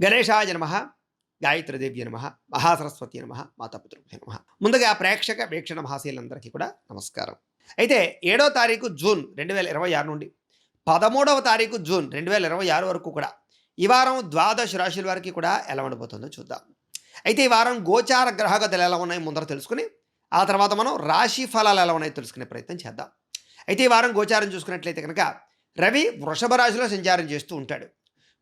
గణేశాయ నమ, గాయత్రీదేవ్య నమ, మహాసరస్వతి నమ, మాతాపితృభ్య నమ. ముందుగా ప్రేక్షక వీక్షణ మహాశీలందరికీ కూడా నమస్కారం. అయితే 7వ తారీఖు జూన్ 2026 నుండి 13వ తారీఖు జూన్ 2026 వరకు కూడా ఈ వారం ద్వాదశ రాశుల వారికి కూడా ఎలా ఉండబోతుందో చూద్దాం. అయితే ఈ వారం గోచార గ్రహగతులు ఎలా ఉన్నాయి ముందర తెలుసుకుని ఆ తర్వాత మనం రాశి ఫలాలు ఎలా ఉన్నాయో తెలుసుకునే ప్రయత్నం చేద్దాం. అయితే ఈ వారం గోచారం చూసుకున్నట్లయితే కనుక రవి వృషభ రాశిలో సంచారం చేస్తూ ఉంటాడు.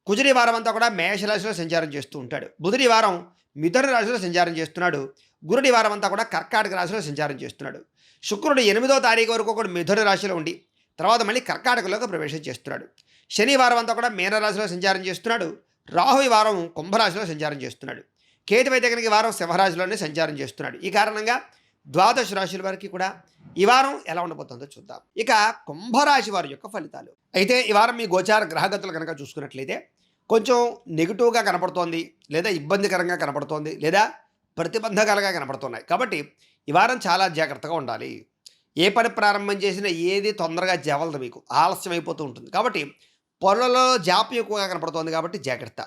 కుజుడి వారం అంతా కూడా మేషరాశిలో సంచారం చేస్తూ ఉంటాడు. బుధుడి వారం మిథున రాశిలో సంచారం చేస్తున్నాడు. గురుడి వారం అంతా కూడా కర్కాటక రాశిలో సంచారం చేస్తున్నాడు. శుక్రుడు 8వ తారీఖు వరకు కూడా మిథున రాశిలో ఉండి తర్వాత మళ్ళీ కర్కాటకలోకి ప్రవేశం చేస్తున్నాడు. శనివారం అంతా కూడా మీనరాశిలో సంచారం చేస్తున్నాడు. రాహు ఈ వారం కుంభరాశిలో సంచారం చేస్తున్నాడు. కేతు అయితే కనుక ఈ వారం సింహరాశిలోనే సంచారం చేస్తున్నాడు. ఈ కారణంగా ద్వాదశ రాశుల వారికి కూడా ఈ వారం ఎలా ఉండబోతుందో చూద్దాం. ఇక కుంభరాశి వారి యొక్క ఫలితాలు. అయితే ఈ వారం మీ గోచార గ్రహగతులు కనుక చూసుకున్నట్లయితే కొంచెం నెగిటివ్గా కనపడుతోంది, లేదా ఇబ్బందికరంగా కనపడుతోంది, లేదా ప్రతిబంధకాలుగా కనపడుతున్నాయి. కాబట్టి ఈ వారం చాలా జాగ్రత్తగా ఉండాలి. ఏ పని ప్రారంభం చేసినా ఏది తొందరగా జవలదు, మీకు ఆలస్యం అయిపోతూ ఉంటుంది. కాబట్టి పనులలో జాప్యం ఎక్కువగా కనపడుతోంది కాబట్టి జాగ్రత్త.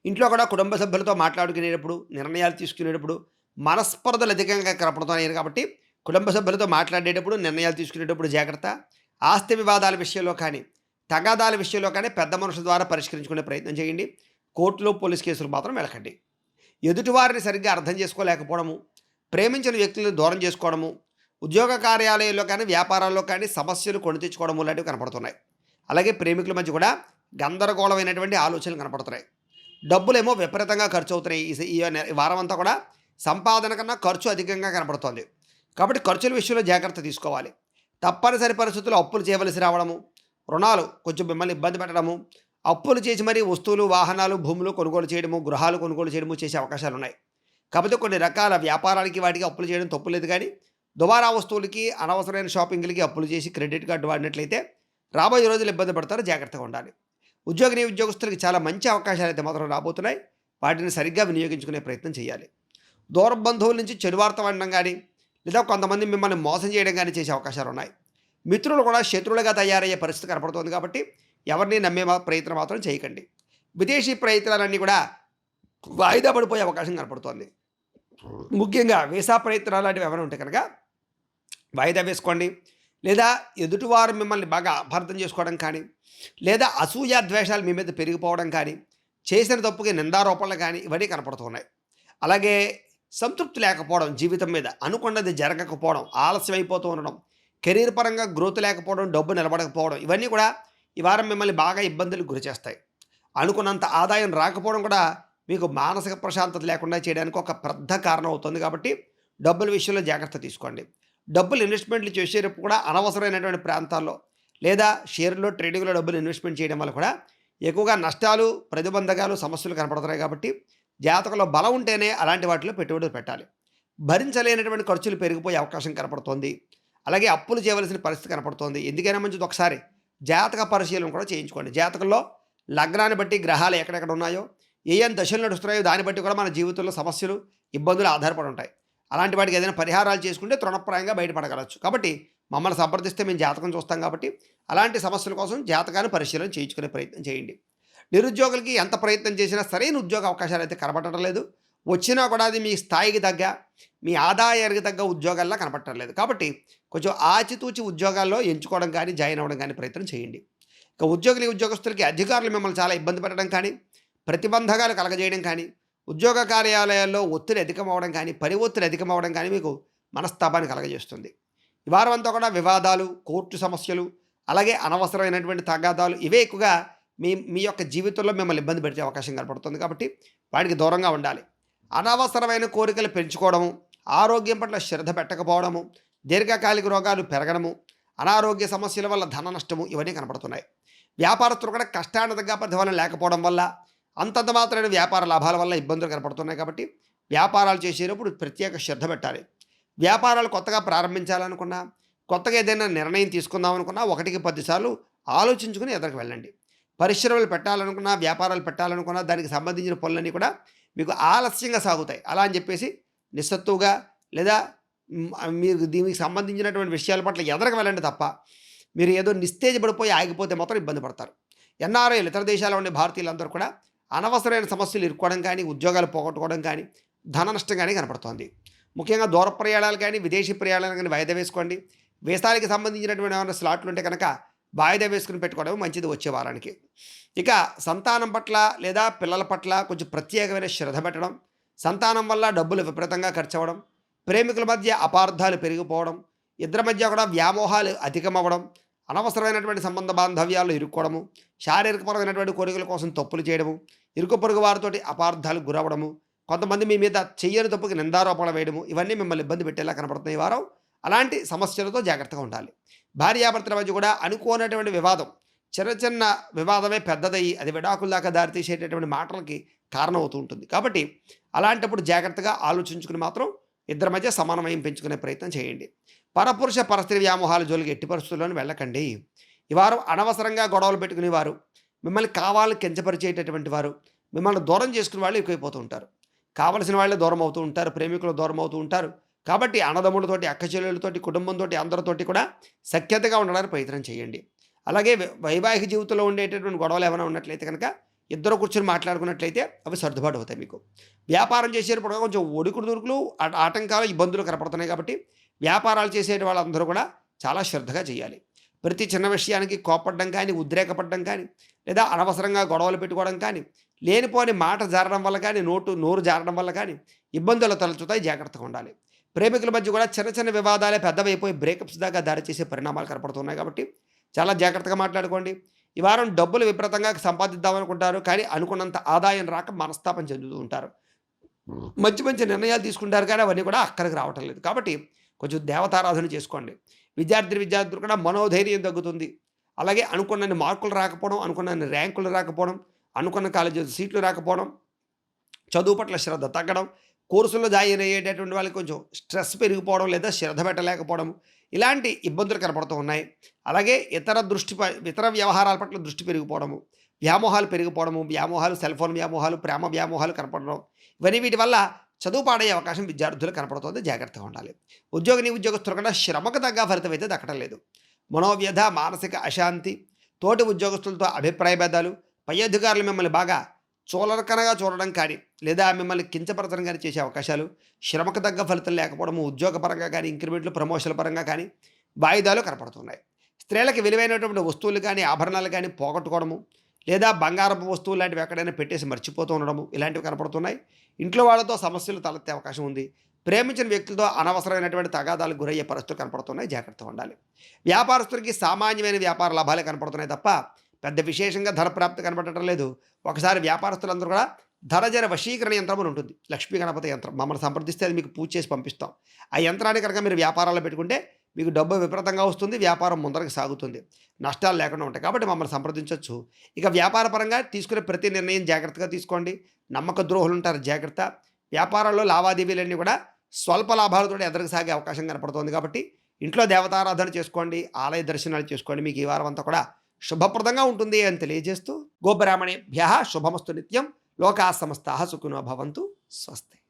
ఇంట్లో కూడా కుటుంబ సభ్యులతో మాట్లాడుకునేటప్పుడు, నిర్ణయాలు తీసుకునేటప్పుడు మనస్పర్ధలు అధికంగా కనపడుతున్నాయి కాబట్టి కుటుంబ సభ్యులతో మాట్లాడేటప్పుడు, నిర్ణయాలు తీసుకునేటప్పుడు జాగ్రత్త. ఆస్తి వివాదాల విషయంలో కానీ, తగాదాల విషయంలో కానీ పెద్ద మనుషుల ద్వారా పరిష్కరించుకునే ప్రయత్నం చేయండి. కోర్టులో పోలీస్ కేసులు మాత్రం వెళ్ళకండి. ఎదుటివారిని సరిగ్గా అర్థం చేసుకోలేకపోవడము, ప్రేమించిన వ్యక్తులను దూరం చేసుకోవడము, ఉద్యోగ కార్యాలయాల్లో కానీ వ్యాపారాల్లో కానీ సమస్యలు కొని తెచ్చుకోవడము లాంటివి కనపడుతున్నాయి. అలాగే ప్రేమికుల మధ్య కూడా గందరగోళమైనటువంటి ఆలోచనలు కనపడుతున్నాయి. డబ్బులేమో విపరీతంగా ఖర్చు అవుతున్నాయి. ఈ వారం అంతా కూడా సంపాదన కన్నా ఖర్చు అధికంగా కనపడుతోంది. కాబట్టి ఖర్చుల విషయంలో జాగ్రత్త తీసుకోవాలి. తప్పనిసరి పరిస్థితుల్లో అప్పులు చేయవలసి రావడము, రుణాలు కొంచెం మిమ్మల్ని ఇబ్బంది పెట్టడము, అప్పులు చేసి మరీ వస్తువులు, వాహనాలు, భూములు కొనుగోలు చేయడము, గృహాలు కొనుగోలు చేయడము చేసే అవకాశాలు ఉన్నాయి. కాకపోతే కొన్ని రకాల వ్యాపారాలకి వాటికి అప్పులు చేయడం తప్పులేదు. కానీ దుబారా వస్తువులకి, అనవసరమైన షాపింగ్లకి అప్పులు చేసి క్రెడిట్ కార్డు వాడినట్లయితే రాబోయే రోజులు ఇబ్బంది పడతారు. జాగ్రత్తగా ఉండాలి. ఉద్యోగస్తులకి చాలా మంచి అవకాశాలు అయితే మాత్రం రాబోతున్నాయి. వాటిని సరిగ్గా వినియోగించుకునే ప్రయత్నం చేయాలి. దూర బంధువుల నుంచి చెడు వార్త వినడం కానీ, లేదా కొంతమంది మిమ్మల్ని మోసం చేయడం కానీ చేసే అవకాశాలు ఉన్నాయి. మిత్రులు కూడా శత్రువులుగా తయారయ్యే పరిస్థితి కనపడుతుంది. కాబట్టి ఎవరిని నమ్మే ప్రయత్నం మాత్రం చేయకండి. విదేశీ ప్రయత్నాలన్నీ కూడా వాయిదా పడిపోయే అవకాశం కనపడుతోంది. ముఖ్యంగా వీసా ప్రయత్నాలు లాంటివి ఏమైనా ఉంటే కనుక వాయిదా వేసుకోండి. లేదా ఎదుటివారు మిమ్మల్ని బాగా అపార్థం చేసుకోవడం కానీ, లేదా అసూయ ద్వేషాలు మీ మీద పెరిగిపోవడం కానీ, చేసిన తప్పుకి నిందారోపణలు కానీ ఇవన్నీ కనపడుతున్నాయి. అలాగే సంతృప్తి లేకపోవడం, జీవితం మీద అనుకున్నది జరగకపోవడం, ఆలస్యం అయిపోతూ ఉండడం, కెరీర్ పరంగా గ్రోత్ లేకపోవడం, డబ్బు నిలబడకపోవడం ఇవన్నీ కూడా ఈ వారం మిమ్మల్ని బాగా ఇబ్బందులకు గురి చేస్తాయి. అనుకున్నంత ఆదాయం రాకపోవడం కూడా మీకు మానసిక ప్రశాంతత లేకుండా చేయడానికి ఒక పెద్ద కారణం అవుతుంది. కాబట్టి డబ్బుల విషయంలో జాగ్రత్త తీసుకోండి. డబ్బులు ఇన్వెస్ట్మెంట్లు చేసేటప్పుడు కూడా అనవసరమైనటువంటి ప్రాంతాల్లో లేదా షేర్లో, ట్రేడింగ్లో డబ్బులు ఇన్వెస్ట్మెంట్ చేయడం వల్ల కూడా ఎక్కువగా నష్టాలు, ప్రతిబంధకాలు, సమస్యలు కనపడుతున్నాయి. కాబట్టి జాతకంలో బలం ఉంటేనే అలాంటి వాటిలో పెట్టుబడులు పెట్టాలి. భరించలేనటువంటి ఖర్చులు పెరిగిపోయే అవకాశం కనపడుతోంది. అలాగే అప్పులు చేయవలసిన పరిస్థితి కనపడుతోంది. ఎందుకైనా మంచిది ఒకసారి జాతక పరిశీలన కూడా చేయించుకోండి. జాతకంలో లగ్నాన్ని బట్టి గ్రహాలు ఎక్కడెక్కడ ఉన్నాయో, ఏ దశలు నడుస్తున్నాయో దాన్ని బట్టి కూడా మన జీవితంలో సమస్యలు, ఇబ్బందులు ఆధారపడి ఉంటాయి. అలాంటి వాటికి ఏదైనా పరిహారాలు చేసుకుంటే తృణప్రాయంగా బయటపడగలచ్చు. కాబట్టి మమ్మల్ని సంప్రదిస్తే మేము జాతకం చూస్తాం. కాబట్టి అలాంటి సమస్యల కోసం జాతకాన్ని పరిశీలన చేయించుకునే ప్రయత్నం చేయండి. నిరుద్యోగులకి ఎంత ప్రయత్నం చేసినా సరైన ఉద్యోగ అవకాశాలు అయితే కనపడటం లేదు. వచ్చినా కూడా అది మీ స్థాయికి తగ్గ, మీ ఆదాయానికి తగ్గ ఉద్యోగాల్లో కనపడటం లేదు. కాబట్టి కొంచెం ఆచితూచి ఉద్యోగాల్లో ఎంచుకోవడం కానీ, జాయిన్ అవ్వడం కానీ ప్రయత్నం చేయండి. ఇక ఉద్యోగస్తులకి అధికారులు మిమ్మల్ని చాలా ఇబ్బంది పెట్టడం కానీ, ప్రతిబంధకాలు కలగజేయడం కానీ, ఉద్యోగ కార్యాలయాల్లో ఒత్తిడి అధికమవడం కానీ, పని ఒత్తిడి అధికమవడం కానీ మీకు మనస్తాపాన్ని కలగజేస్తుంది. ఈ వారం అంతా కూడా వివాదాలు, కోర్టు సమస్యలు, అలాగే అనవసరమైనటువంటి తగాదాలు ఇవే ఎక్కువగా మీ యొక్క జీవితంలో మిమ్మల్ని ఇబ్బంది పెట్టే అవకాశం కనపడుతుంది. కాబట్టి వాటికి దూరంగా ఉండాలి. అనవసరమైన కోరికలు పెంచుకోవడము, ఆరోగ్యం పట్ల శ్రద్ధ పెట్టకపోవడము, దీర్ఘకాలిక రోగాలు పెరగడము, అనారోగ్య సమస్యల వల్ల ధన నష్టము ఇవన్నీ కనపడుతున్నాయి. వ్యాపారస్తులు కూడా కష్టానికి తగ్గ ప్రతిఫలం లేకపోవడం వల్ల, అంతంత మాత్రమైన వ్యాపార లాభాల వల్ల ఇబ్బందులు కనపడుతున్నాయి. కాబట్టి వ్యాపారాలు చేసేటప్పుడు ప్రత్యేక శ్రద్ధ పెట్టాలి. వ్యాపారాలు కొత్తగా ప్రారంభించాలనుకున్నా, కొత్తగా ఏదైనా నిర్ణయం తీసుకుందాం అనుకున్నా 1కి 10 సార్లు ఆలోచించుకుని ఎదురుకు వెళ్ళండి. పరిశ్రమలు పెట్టాలనుకున్నా, వ్యాపారాలు పెట్టాలనుకున్నా దానికి సంబంధించిన పనులన్నీ కూడా మీకు ఆలస్యంగా సాగుతాయి. అలా అని చెప్పేసి నిస్సత్తుగా లేదా మీరు దీనికి సంబంధించినటువంటి విషయాల పట్ల ఎదరకు వెళ్ళండి తప్ప మీరు ఏదో నిస్తేజపడిపోయి ఆగిపోతే మాత్రం ఇబ్బంది పడతారు. ఎన్ఆర్ఐలు, ఇతర దేశాల్లో ఉండే భారతీయులందరూ కూడా అనవసరమైన సమస్యలు ఇరుక్కోవడం కానీ, ఉద్యోగాలు పోగొట్టుకోవడం కానీ, ధన నష్టం కానీ కనపడుతోంది. ముఖ్యంగా దూర ప్రయాణాలు కానీ, విదేశీ ప్రయాణాలు కానీ వాయిదా వేసుకోండి. వీసాలకి సంబంధించినటువంటి ఏమైనా స్లాట్లు ఉంటే కనుక వాయిదా వేసుకుని పెట్టుకోవడం మంచిది వచ్చే వారానికి. ఇక సంతానం పట్ల లేదా పిల్లల పట్ల కొంచెం ప్రత్యేకమైన శ్రద్ధ పెట్టడం, సంతానం వల్ల డబ్బులు విపరీతంగా ఖర్చవ్వడం, ప్రేమికుల మధ్య అపార్థాలు పెరిగిపోవడం, ఇద్దరి మధ్య కూడా వ్యామోహాలు అధికమవ్వడం, అనవసరమైనటువంటి సంబంధ బాంధవ్యాలు ఇరుక్కోవడము, శారీరకపరమైనటువంటి కోరికల కోసం తప్పులు చేయడము, ఇరుకు పొరుగు వారితోటి అపార్థాలకు గురవడము, కొంతమంది మీ మీద చెయ్యని తప్పుకి నిందారోపణ వేయడము, ఇవన్నీ మిమ్మల్ని ఇబ్బంది పెట్టేలా కనపడుతున్నాయి ఈ వారం. అలాంటి సమస్యలతో జాగ్రత్తగా ఉండాలి. భార్యాభర్తల మధ్య కూడా అనుకోనటువంటి వివాదం, చిన్న చిన్న వివాదమే పెద్దదయ్యి అది విడాకుల దాకా దారితీసేటటువంటి మాటలకి కారణమవుతూ ఉంటుంది. కాబట్టి అలాంటప్పుడు జాగ్రత్తగా ఆలోచించుకుని మాత్రం ఇద్దరి మధ్య సమన్వయం పెంచుకునే ప్రయత్నం చేయండి. పరపురుష పరస్త్రీ వ్యామోహాల జోలికి ఎట్టి పరిస్థితుల్లోనూ వెళ్ళకండి. ఈ వారం అనవసరంగా గొడవలు పెట్టుకునేవారు, మిమ్మల్ని కావాలని కించపరిచేటటువంటి వారు, మిమ్మల్ని దూరం చేసుకునే వాళ్ళు ఎక్కువైపోతూ ఉంటారు. కావలసిన వాళ్ళే దూరం అవుతూ ఉంటారు, ప్రేమికులు దూరం అవుతూ ఉంటారు. కాబట్టి అన్నదమ్ములతోటి, అక్క చెల్లెళ్ళతోటి, కుటుంబంతో అందరితోటి కూడా సఖ్యతగా ఉండడానికి ప్రయత్నం చేయండి. అలాగే వైవాహిక జీవితంలో ఉండేటటువంటి గొడవలు ఏమైనా ఉన్నట్లయితే కనుక ఇద్దరు కూర్చొని మాట్లాడుకున్నట్లయితే అవి సర్దుబాటు అవుతాయి మీకు. వ్యాపారం చేసేటప్పుడు కొంచెం ఒడుకుడు దొరుకులు ఆటంకాలు ఇబ్బందులు కనపడుతున్నాయి. కాబట్టి వ్యాపారాలు చేసే వాళ్ళందరూ కూడా చాలా శ్రద్ధగా చేయాలి. ప్రతి చిన్న విషయానికి కోపడడం కానీ, ఉద్రేకపడడం కానీ, లేదా అనవసరంగా గొడవలు పెట్టుకోవడం కానీ, లేనిపోని మాట జారడం వల్ల కానీ, నోరు జారడం వల్ల కానీ ఇబ్బందులు తలెత్తుతాయి. జాగ్రత్తగా ఉండాలి. ప్రేమికుల మధ్య కూడా చిన్న చిన్న వివాదాలే పెద్దవైపోయి బ్రేకప్స్ దాకా దారితీసే పరిణామాలు కనపడుతున్నాయి. కాబట్టి చాలా జాగ్రత్తగా మాట్లాడుకోండి. ఈ వారం డబ్బులు విపరీతంగా సంపాదిద్దామనుకుంటారు, కానీ అనుకున్నంత ఆదాయం రాక మనస్తాపం చెందుతూ ఉంటారు. మంచి మంచి నిర్ణయాలు తీసుకుంటారు, కానీ అవన్నీ కూడా అక్కడికి రావటం లేదు. కాబట్టి కొంచెం దేవతారాధన చేసుకోండి. విద్యార్థులు కూడా మనోధైర్యం తగ్గుతుంది. అలాగే అనుకున్నన్ని మార్కులు రాకపోవడం, అనుకున్నన్ని ర్యాంకులు రాకపోవడం, అనుకున్న కాలేజీ సీట్లు రాకపోవడం, చదువు పట్ల శ్రద్ధ తగ్గడం, కోర్సుల్లో జాయిన్ అయ్యేటటువంటి వాళ్ళకి కొంచెం స్ట్రెస్ పెరిగిపోవడం లేదా శ్రద్ధ పెట్టలేకపోవడం, ఇలాంటి ఇబ్బందులు కనపడుతూ ఉన్నాయి. అలాగే ఇతర వ్యవహారాల పట్ల దృష్టి పెరిగిపోవడము, వ్యామోహాలు పెరిగిపోవడము, సెల్ ఫోన్ వ్యామోహాలు, ప్రేమ వ్యామోహాలు కనపడడం, ఇవన్నీ వీటి వల్ల చదువు పాడయ్యే అవకాశం విద్యార్థులు కనపడుతుంది. జాగ్రత్తగా ఉండాలి. ఉద్యోగస్తులు కూడా శ్రమకు తగ్గ ఫలితం అయితే దక్కడం లేదు. మనోవ్యధ, మానసిక అశాంతి, తోటి ఉద్యోగస్తులతో అభిప్రాయ భేదాలు, పై అధికారులు మిమ్మల్ని బాగా చులకనగా చూడడం కానీ, లేదా మిమ్మల్ని కించపరచడం కానీ చేసే అవకాశాలు, శ్రమకు తగ్గ ఫలితం లేకపోవడము, ఉద్యోగపరంగా కానీ, ఇంక్రిమెంట్లు, ప్రమోషన్ల పరంగా కానీ వాయిదాలు కనపడుతున్నాయి. స్త్రీలకు విలువైనటువంటి వస్తువులు కానీ, ఆభరణాలు కానీ పోగొట్టుకోవడము, లేదా బంగారపు వస్తువులు లాంటివి ఎక్కడైనా పెట్టేసి మర్చిపోతూ ఉండడము, ఇలాంటివి కనపడుతున్నాయి. ఇంట్లో వాళ్ళతో సమస్యలు తలెత్తే అవకాశం ఉంది. ప్రేమించిన వ్యక్తులతో అనవసరమైనటువంటి తగాదాలకు గురయ్యే పరిస్థితులు కనపడుతున్నాయి. జాగ్రత్తగా ఉండాలి. వ్యాపారస్తులకి సామాన్యమైన వ్యాపార లాభాలే కనపడుతున్నాయి తప్ప పెద్ద విశేషంగా ధనప్రాప్తి కనపడటం లేదు. ఒకసారి వ్యాపారస్తులందరూ కూడా ధనజన వశీకరణ యంత్రం అని ఉంటుంది, లక్ష్మీ గణపతి యంత్రం. మమ్మల్ని సంప్రదిస్తే అది మీకు పూజ చేసి పంపిస్తాం. ఆ యంత్రాన్ని కనుక మీరు వ్యాపారాల్లో పెట్టుకుంటే మీకు డబ్బు విపరీతంగా వస్తుంది, వ్యాపారం ముందరకు సాగుతుంది, నష్టాలు లేకుండా ఉంటాయి. కాబట్టి మమ్మల్ని సంప్రదించవచ్చు. ఇక వ్యాపార పరంగా తీసుకునే ప్రతి నిర్ణయం జాగ్రత్తగా తీసుకోండి. నమ్మక ద్రోహులు ఉంటారు, జాగ్రత్త. వ్యాపారాల్లో లావాదేవీలన్నీ కూడా స్వల్ప లాభాలతో ఎదురు సాగే అవకాశం కనపడుతుంది. కాబట్టి ఇంట్లో దేవతారాధన చేసుకోండి, ఆలయ దర్శనాలు చేసుకోండి. మీకు ఈ వారం అంతా కూడా శుభప్రదంగా ఉంటుంది అని తెలియజేస్తూ, గోబ్రాహ్మణేభ్యః శుభమస్తు నిత్యం. లోకా సమస్తాః సుఖినో భవంతు. స్వస్తి.